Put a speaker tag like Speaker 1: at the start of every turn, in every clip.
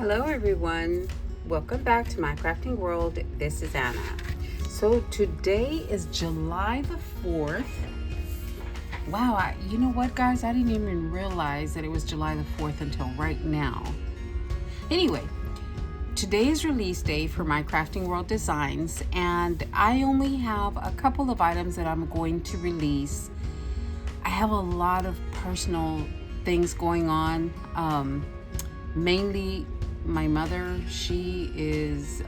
Speaker 1: Hello everyone, welcome back to my crafting world. This is Anna. So today is July the 4th. Wow, you know what guys, I didn't even realize that it was July the 4th until right now. Anyway, today is release day for my crafting world designs, and I only have a couple of items that I'm going to release. I have a lot of personal things going on, mainly my mother. She is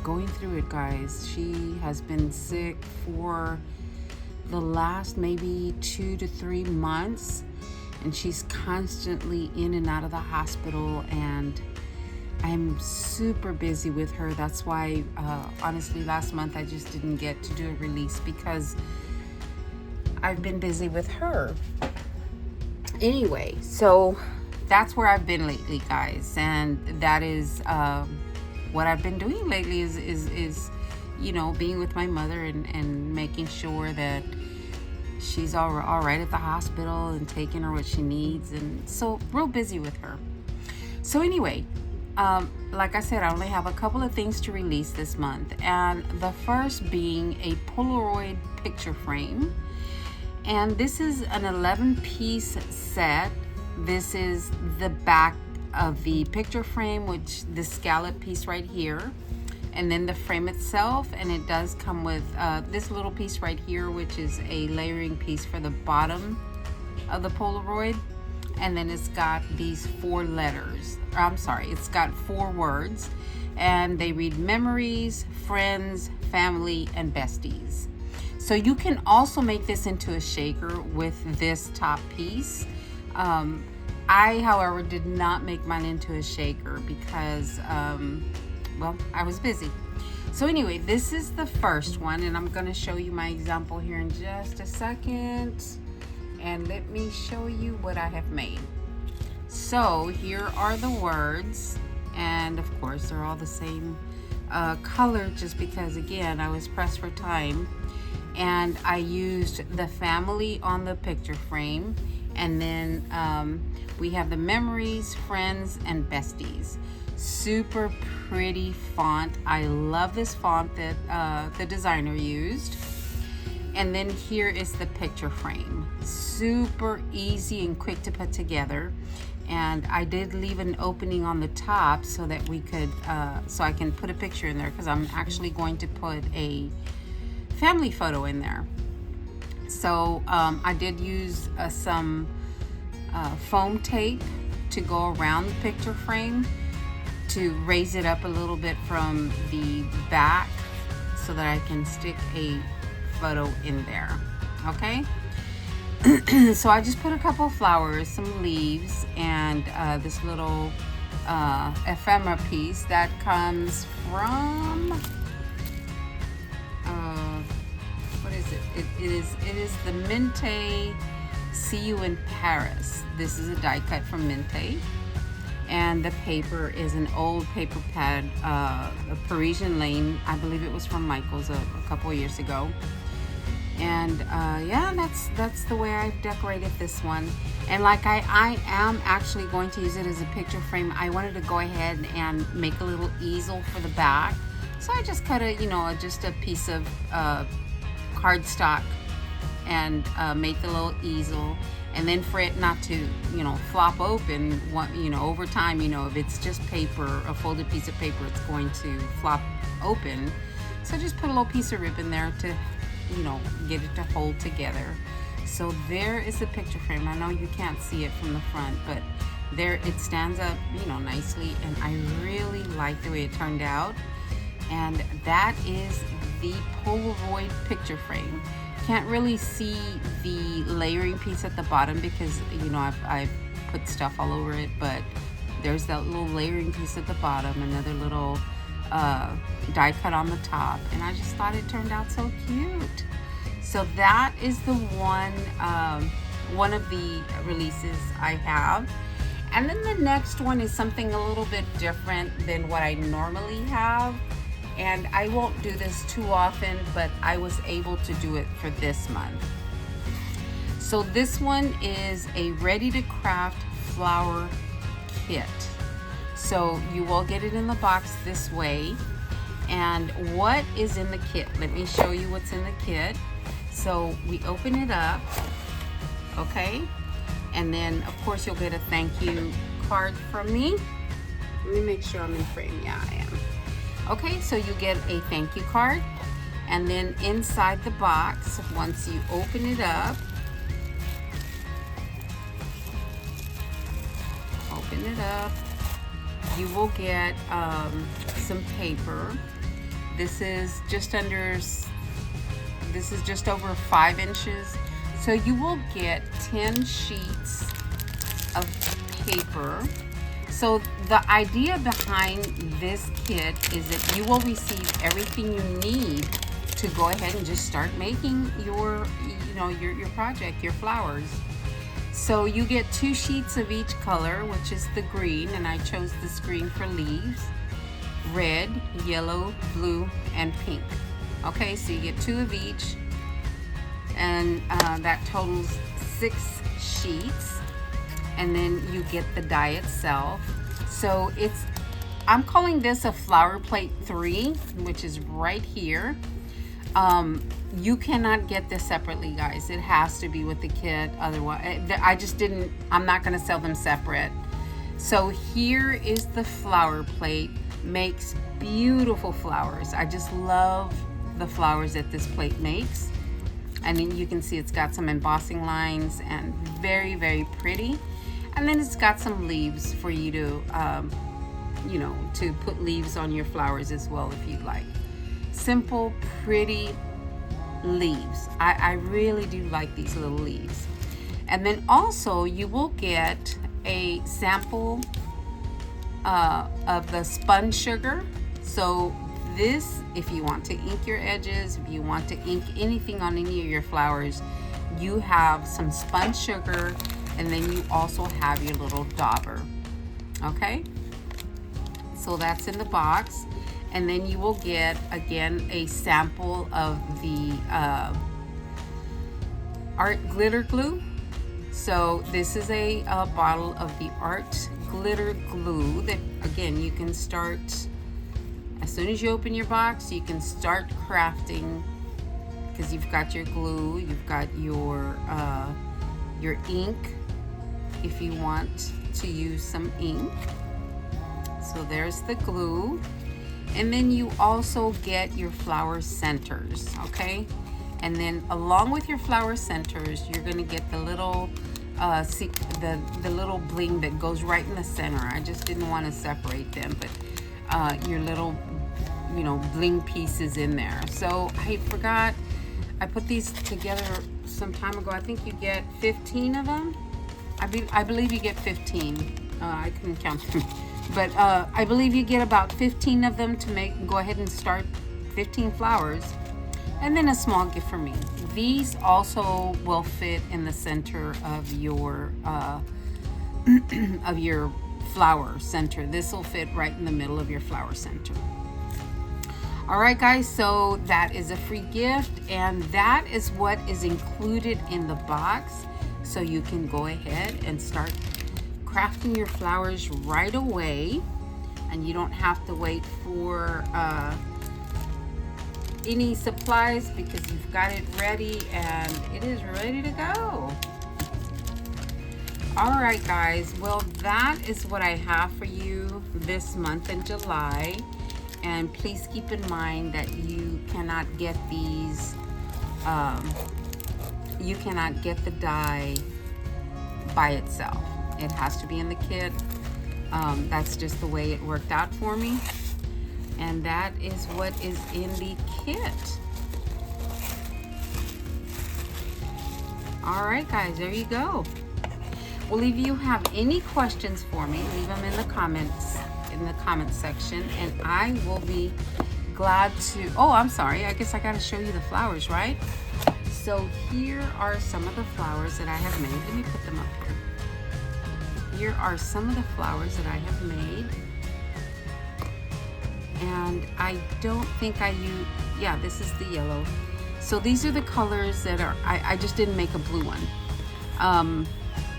Speaker 1: going through it, guys. She has been sick for the last maybe 2 to 3 months, and she's constantly in and out of the hospital, and I'm super busy with her. That's why honestly last month I just didn't get to do a release because I've been busy with her. Anyway, so that's where I've been lately, guys, and that is what I've been doing lately is you know, being with my mother and making sure that she's all right at the hospital and taking her what she needs, and so real busy with her. So anyway, like I said, I only have a couple of things to release this month, and the first being a Polaroid picture frame, and this is an 11-piece set. This is the back of the picture frame, which the scallop piece right here, and then the frame itself, and it does come with this little piece right here, which is a layering piece for the bottom of the Polaroid, and then it's got these 4 letters. It's got 4 words, and they read memories, friends, family, and besties. So you can also make this into a shaker with this top piece. I, however, did not make mine into a shaker because, well, I was busy. So anyway, this is the first one, and I'm going to show you my example here in just a second. And let me show you what I have made. So here are the words, and of course they're all the same color, just because, again, I was pressed for time. And I used the family on the picture frame, and then we have the memories, friends, and besties. Super pretty font. I love this font that the designer used. And then here is the picture frame. Super easy and quick to put together. And I did leave an opening on the top so that we could, so I can put a picture in there, because I'm actually going to put a family photo in there. So I did use some foam tape to go around the picture frame to raise it up a little bit from the back so that I can stick a photo in there. Okay. So I just put a couple of flowers, some leaves, and this little ephemera piece that comes from what is it? It is the Minte See You in Paris. This is a die cut from Minte, and the paper is an old paper pad, a Parisian Lane. I believe it was from Michael's a couple of years ago. And yeah, that's the way I've decorated this one. And like I am actually going to use it as a picture frame. I wanted to go ahead and make a little easel for the back, so I just cut just a piece of cardstock and make the little easel. And then for it not to flop open, over time, if it's just paper, a folded piece of paper, it's going to flop open. So I just put a little piece of ribbon there to get it to hold together. So there is the picture frame. I know you can't see it from the front, but there it stands up nicely, and I really like the way it turned out. And that is the Polaroid picture frame. Can't really see the layering piece at the bottom because I've put stuff all over it, but there's that little layering piece at the bottom, another little die cut on the top, and I just thought it turned out so cute. So that is the one of the releases I have. And then the next one is something a little bit different than what I normally have, and I won't do this too often, but I was able to do it for this month. So this one is a ready to craft flower kit. So you will get it in the box this way. And what is in the kit? Let me show you what's in the kit. So we open it up, okay? And then of course you'll get a thank you card from me. Let me make sure I'm in frame. Yeah, I am. Okay, so you get a thank you card. And then inside the box, once you open it up, you will get some paper. This is just over 5 inches. So you will get 10 sheets of paper. So the idea behind this kit is that you will receive everything you need to go ahead and just start making your project, your flowers. So you get 2 sheets of each color, which is the green, and I chose this green for leaves, red, yellow, blue, and pink. Okay, so you get 2 of each, and that totals 6 sheets. And then you get the die itself. So I'm calling this a flower plate 3, which is right here. You cannot get this separately, guys. It has to be with the kit. Otherwise, I'm not gonna sell them separate. So here is the flower plate. Makes beautiful flowers. I just love the flowers that this plate makes. And then you can see it's got some embossing lines and very, very pretty. And then it's got some leaves for you to, to put leaves on your flowers as well if you'd like. Simple, pretty leaves. I really do like these little leaves. And then also you will get a sample of the spun sugar. So this, if you want to ink your edges, if you want to ink anything on any of your flowers, you have some spun sugar, and then you also have your little dauber. Okay, so that's in the box. And then you will get, again, a sample of the art glitter glue. So this is a bottle of the art glitter glue that, again, you can start as soon as you open your box. You can start crafting, because you've got your glue, you've got your ink if you want to use some ink. So there's the glue. And then you also get your flower centers, okay? And then along with your flower centers, you're gonna get the little the little bling that goes right in the center. I just didn't want to separate them, but your little bling pieces in there. So I forgot, I put these together some time ago. I think you get 15 of them. I believe you get 15. I couldn't count them. But I believe you get about 15 of them to go ahead and start 15 flowers. And then a small gift for me. These also will fit in the center of your flower center. This will fit right in the middle of your flower center. All right, guys, so that is a free gift, and that is what is included in the box. So you can go ahead and start crafting your flowers right away, and you don't have to wait for any supplies, because you've got it ready and it is ready to go. All right, guys, well, that is what I have for you this month in July. And please keep in mind that you cannot get these you cannot get the die by itself. It has to be in the kit. That's just the way it worked out for me. And that is what is in the kit. All right, guys, there you go. Well, if you have any questions for me, leave them in the comments section, and I will be glad to. Oh, I'm sorry, I guess I got to show you the flowers, right? So here are some of the flowers that I have made. Let me put them up here. Here are some of the flowers that I have made. And I don't think yeah, this is the yellow. So these are the colors that are, I just didn't make a blue one.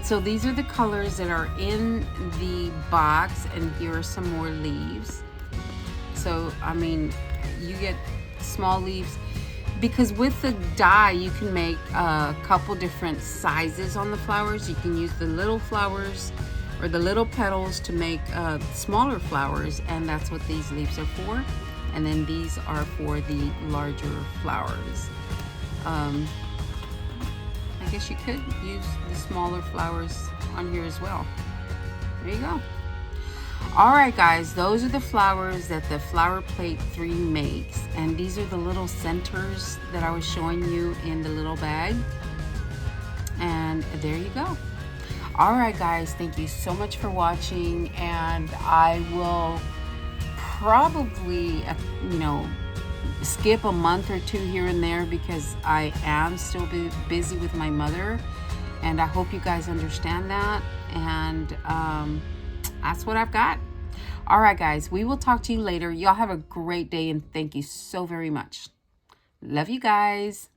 Speaker 1: So these are the colors that are in the box, and here are some more leaves. So, I mean, you get small leaves because with the die you can make a couple different sizes on the flowers. You can use the little flowers or the little petals to make smaller flowers, and that's what these leaves are for. And then these are for the larger flowers. I guess you could use the smaller flowers on here as well. There you go. All right, guys, those are the flowers that the Flower Plate 3 makes, and these are the little centers that I was showing you in the little bag. And there you go. All right, guys, thank you so much for watching, and I will probably skip a month or two here and there because I am still busy with my mother, and I hope you guys understand that. And that's what I've got. All right, guys, we will talk to you later. Y'all have a great day, and thank you so very much. Love you guys.